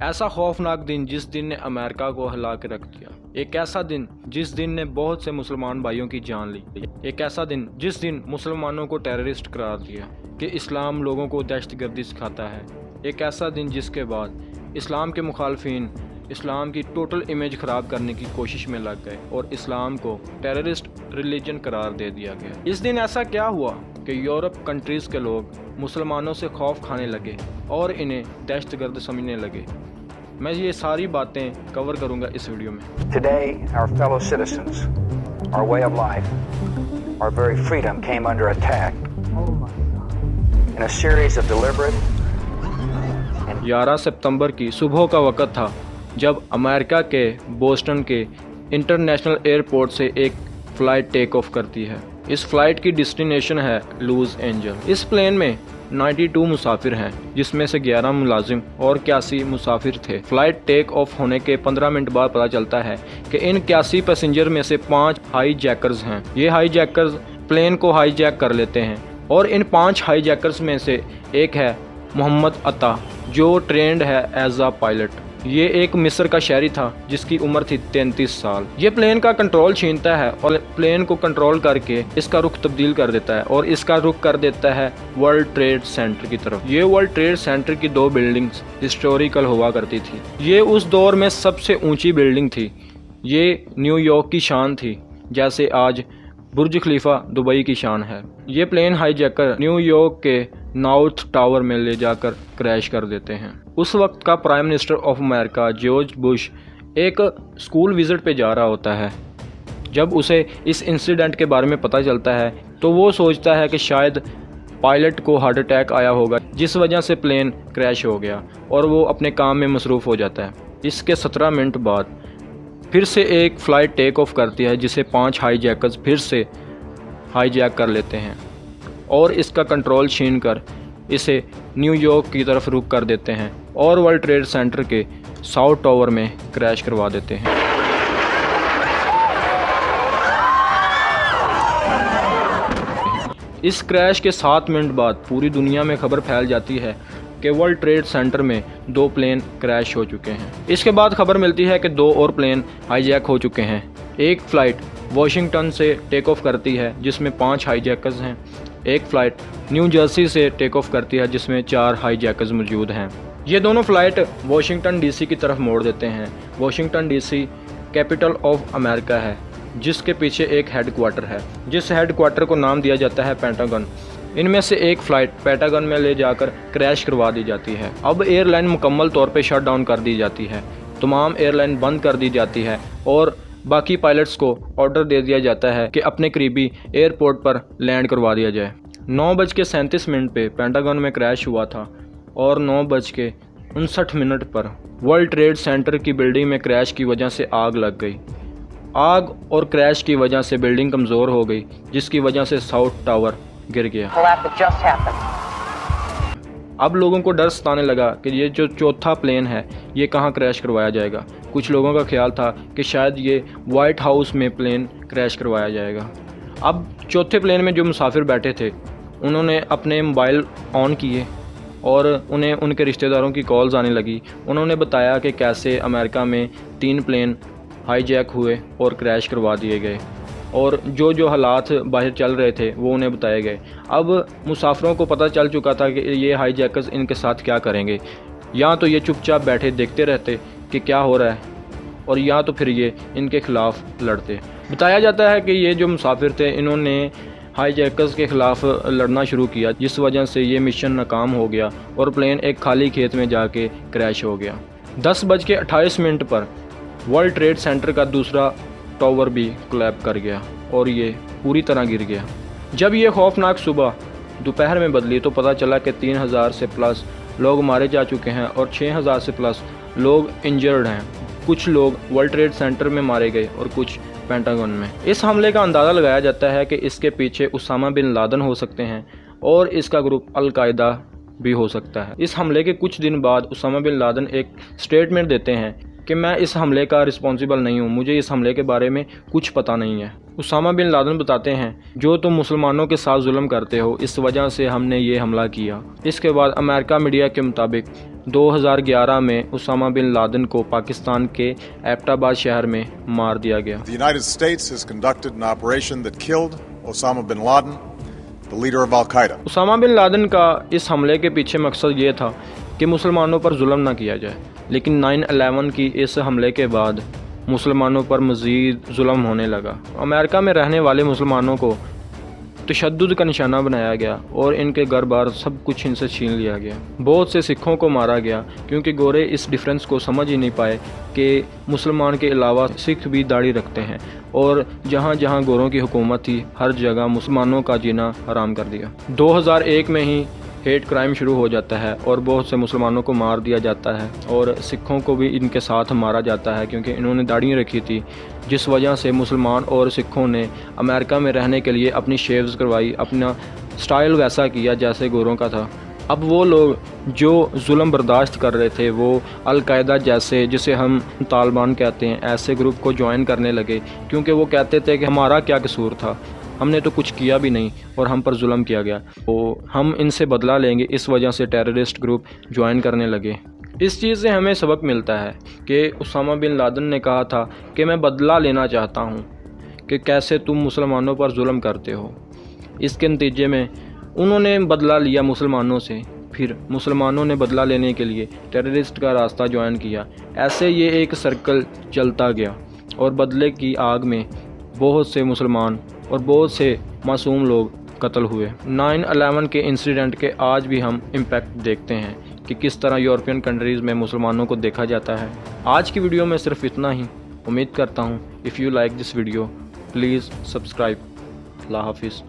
ऐसा खौफनाक दिन जिस दिन ने अमेरिका को हिला के रख दिया। एक ऐसा दिन जिस दिन ने बहुत से मुसलमान भाइयों की जान ली। एक ऐसा दिन जिस दिन मुसलमानों को टेररिस्ट करार दिया कि इस्लाम लोगों को दहशतगर्दी सिखाता है। एक ऐसा दिन जिसके बाद इस्लाम के मुखालफिन इस्लाम की टोटल इमेज ख़राब करने की कोशिश में लग गए और इस्लाम को टेररिस्ट रिलीजन करार दे दिया गया। इस दिन ऐसा क्या हुआ कि यूरोप कंट्रीज़ के लोग मुसलमानों से खौफ खाने लगे और इन्हें दहशतगर्द समझने लगे। मैं ये सारी बातें कवर करूंगा इस वीडियो में। Today, our fellow citizens, our way of life, our very freedom came under attack in a series of deliberate 11 सितंबर की सुबह का वक़्त था जब अमेरिका के बोस्टन के इंटरनेशनल एयरपोर्ट से एक फ़्लाइट टेक ऑफ करती है। इस फ्लाइट की डेस्टिनेशन है लॉस एंजल्स। इस प्लेन में 92 मुसाफिर हैं, जिसमें से 11 मुलाजिम और 81 मुसाफिर थे। फ्लाइट टेक ऑफ होने के 15 मिनट बाद पता चलता है कि इन 81 पैसेंजर में से 5 हाई जैकर्स हैं। ये हाई जैकर्स प्लेन को हाई जैक कर लेते हैं और इन 5 हाई जैकर्स में से एक है मोहम्मद अता, जो ट्रेंड है एज अ पायलट। ये एक मिस्र का शहरी था जिसकी उम्र थी 33 साल। ये प्लेन का कंट्रोल छीनता है और प्लेन को कंट्रोल करके इसका रुख तब्दील कर देता है और इसका रुख कर देता है वर्ल्ड ट्रेड सेंटर की तरफ। ये वर्ल्ड ट्रेड सेंटर की 2 बिल्डिंग्स हिस्टोरिकल हुआ करती थी। ये उस दौर में सबसे ऊंची बिल्डिंग थी। ये न्यूयॉर्क की शान थी, जैसे आज बुर्ज खलीफा दुबई की शान है। ये प्लेन हाईजैकर न्यूयॉर्क के नॉर्थ टावर में ले जाकर क्रैश कर देते हैं। उस वक्त का prime minister of America George Bush एक स्कूल विजिट पे जा रहा होता है। जब उसे इस इंसिडेंट के बारे में पता चलता है तो वो सोचता है कि शायद पायलट को हार्ट अटैक आया होगा, जिस वजह से प्लेन क्रैश हो गया, और वो अपने काम में मसरूफ़ हो जाता है। इसके 17 मिनट बाद फिर से एक फ़्लाइट टेक ऑफ करती है, जिसे 5 हाईजैकर्स फिर से हाईजैक कर लेते हैं और इसका कंट्रोल छीन कर इसे न्यूयॉर्क की तरफ रुख कर देते हैं और वर्ल्ड ट्रेड सेंटर के साउथ टावर में क्रैश करवा देते हैं। इस क्रैश के 7 मिनट बाद पूरी दुनिया में खबर फैल जाती है कि वर्ल्ड ट्रेड सेंटर में 2 प्लेन क्रैश हो चुके हैं। इसके बाद खबर मिलती है कि 2 और प्लेन हाईजैक हो चुके हैं। एक फ़्लाइट वॉशिंगटन से टेक ऑफ करती है जिसमें 5 हाईजैकर्स हैं। एक फ़्लाइट न्यू जर्सी से टेक ऑफ करती है जिसमें 4 हाईजैकर्स मौजूद हैं। ये दोनों फ़्लाइट वॉशिंगटन डीसी की तरफ मोड़ देते हैं। Washington DC capital of America है, जिसके पीछे एक हेडक्वार्टर है, जिस हेडक्वार्टर को नाम दिया जाता है पेंटागन। इनमें से एक फ़्लाइट पेंटागन में ले जाकर क्रैश करवा दी जाती है। अब एयरलाइन मुकम्मल तौर पे शट डाउन कर दी जाती है। तमाम एयरलाइन बंद कर दी जाती है और बाकी पायलट्स को ऑर्डर दे दिया जाता है कि अपने करीबी एयरपोर्ट पर लैंड करवा दिया जाए। 9:37 पे पेंटागन में क्रैश हुआ था और 9:59 पर वर्ल्ड ट्रेड सेंटर की बिल्डिंग में क्रैश की वजह से आग लग गई। आग और क्रैश की वजह से बिल्डिंग कमज़ोर हो गई, जिसकी वजह से साउथ टावर गिर गया। अब लोगों को डर सताने लगा कि ये जो चौथा प्लेन है ये कहाँ क्रैश करवाया जाएगा। कुछ लोगों का ख्याल था कि शायद ये वाइट हाउस में प्लेन क्रैश करवाया जाएगा। अब चौथे प्लेन में जो मुसाफिर बैठे थे उन्होंने अपने मोबाइल ऑन किए और उन्हें उनके रिश्तेदारों की कॉल्स आने लगी। उन्होंने बताया कि कैसे अमेरिका में 3 प्लेन हाईजैक हुए और क्रैश करवा दिए गए, और जो हालात बाहर चल रहे थे वो उन्हें बताए गए। अब मुसाफिरों को पता चल चुका था कि ये हाईजैकर्स इनके साथ क्या करेंगे। या तो ये चुपचाप बैठे देखते रहते कि क्या हो रहा है, और या तो फिर ये इनके ख़िलाफ़ लड़ते। बताया जाता है कि ये जो मुसाफिर थे इन्होंने हाईजैकर्स के ख़िलाफ़ लड़ना शुरू किया, जिस वजह से ये मिशन नाकाम हो गया और प्लेन एक खाली खेत में जाके क्रैश हो गया। 10:28 पर वर्ल्ड ट्रेड सेंटर का दूसरा टावर भी कोलैप कर गया और ये पूरी तरह गिर गया। जब ये खौफनाक सुबह दोपहर में बदली तो पता चला कि 3000 से प्लस लोग मारे जा चुके हैं और 6000 से प्लस लोग इंजर्ड हैं। कुछ लोग वर्ल्ड ट्रेड सेंटर में मारे गए और कुछ पेंटागन में। इस हमले का अंदाज़ा लगाया जाता है कि इसके पीछे उसामा बिन लादेन हो सकते हैं और इसका ग्रुप अल-कायदा भी हो सकता है। इस हमले के कुछ दिन बाद उसामा बिन लादेन एक स्टेटमेंट देते हैं कि मैं इस हमले का रिस्पॉन्सिबल नहीं हूँ, मुझे इस हमले के बारे में कुछ पता नहीं है। उसामा बिन लादेन बताते हैं, जो तुम मुसलमानों के साथ जुल्म करते हो, इस वजह से हमने ये हमला किया। इसके बाद अमेरिका मीडिया के मुताबिक 2011 में उसामा बिन लादेन को पाकिस्तान के एबटाबाद शहर में मार दिया गया। The United States has conducted an operation that killed Osama bin Laden, the leader of Al-Qaeda. Osama bin Laden का इस हमले के पीछे मकसद ये था कि मुसलमानों पर जुल्म ना किया जाए, लेकिन 9/11 की इस हमले के बाद मुसलमानों पर मज़ीद जुल्म होने लगा। अमेरिका में रहने वाले मुसलमानों को तशद्दुद का निशाना बनाया गया और इनके घर बार सब कुछ इनसे छीन लिया गया। बहुत से सिखों को मारा गया क्योंकि गोरे इस डिफरेंस को समझ ही नहीं पाए कि मुसलमान के अलावा सिख भी दाढ़ी रखते हैं, और जहाँ जहाँ गोरों की हुकूमत थी हर जगह मुसलमानों का जीना हराम कर दिया। 2001 में ही हेट क्राइम शुरू हो जाता है और बहुत से मुसलमानों को मार दिया जाता है और सिखों को भी इनके साथ मारा जाता है क्योंकि इन्होंने दाढ़ी रखी थी, जिस वजह से मुसलमान और सिखों ने अमेरिका में रहने के लिए अपनी शेव्स करवाई, अपना स्टाइल वैसा किया जैसे गोरों का था। अब वो लोग जो जुल्म बर्दाश्त कर रहे थे वो अल-कायदा जैसे, जिसे हम तालिबान कहते हैं, ऐसे ग्रुप को ज्वाइन करने लगे क्योंकि वो कहते थे कि हमारा क्या कसूर था, हमने तो कुछ किया भी नहीं और हम पर जुल्म किया गया, तो हम इनसे बदला लेंगे। इस वजह से टेररिस्ट ग्रुप ज्वाइन करने लगे। इस चीज़ से हमें सबक मिलता है कि उसामा बिन लादेन ने कहा था कि मैं बदला लेना चाहता हूँ कि कैसे तुम मुसलमानों पर जुल्म करते हो। इसके नतीजे में उन्होंने बदला लिया मुसलमानों से, फिर मुसलमानों ने बदला लेने के लिए टेररिस्ट का रास्ता ज्वाइन किया। ऐसे ये एक सर्कल चलता गया और बदले की आग में बहुत से मुसलमान और बहुत से मासूम लोग कत्ल हुए। 9/11 के इंसिडेंट के आज भी हम इम्पैक्ट देखते हैं कि किस तरह यूरोपियन कंट्रीज़ में मुसलमानों को देखा जाता है। आज की वीडियो में सिर्फ इतना ही। उम्मीद करता हूँ if you like this video please subscribe. अल्लाह हाफिज़।